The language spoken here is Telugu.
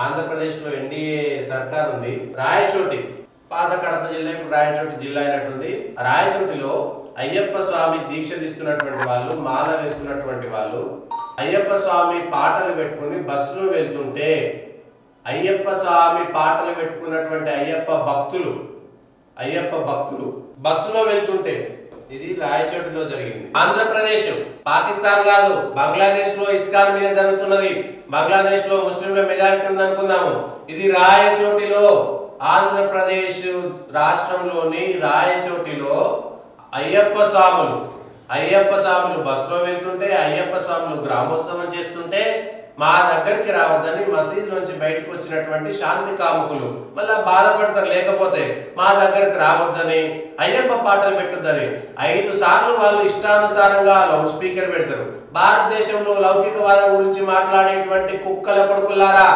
ఆంధ్రప్రదేశ్ లో ఎన్డీఏ సర్కార్ ఉంది. రాయచోటి పాత కడప జిల్లా ఇప్పుడు రాయచోటి జిల్లా అయినట్టుంది. రాయచోటిలో అయ్యప్ప స్వామి దీక్ష తీసుకున్నటువంటి వాళ్ళు, మాల వేసుకున్నటువంటి వాళ్ళు అయ్యప్ప స్వామి పాటలు పెట్టుకుని బస్సులో వెళ్తుంటే అయ్యప్ప స్వామి పాటలు పెట్టుకున్నటువంటి అయ్యప్ప భక్తులు బస్సులో వెళ్తుంటే ఇది రాయచోటిలో జరిగింది. ఆంధ్రప్రదేశ్ పాకిస్తాన్ కాదు, బంగ్లాదేశ్ లో ఇస్కాన్ మీద జరుగుతున్నది. బంగ్లాదేశ్ లో ముస్లింల మెజారిటీ ఉంది అనుకుందాము. ఇది రాయచోటిలో, ఆంధ్రప్రదేశ్ రాష్ట్రంలోని రాయచోటిలో అయ్యప్ప స్వాములు బస్సులో వెళ్తుంటే, అయ్యప్ప స్వాములు గ్రామోత్సవం చేస్తుంటే మా దగ్గరికి రావద్దని మసీదు నుంచి బయటకు వచ్చినటువంటి శాంతి కాముకులు మళ్ళా బాధపడతారు. లేకపోతే మా దగ్గరికి రావద్దని, అయ్యప్ప పాటలు పెట్టొద్దని 5 సార్లు వాళ్ళు ఇష్టానుసారంగా లౌడ్ స్పీకర్ పెడతారు. భారతదేశంలో లౌకికవాదం గురించి మాట్లాడేటువంటి కుక్కల కొడుకులారా,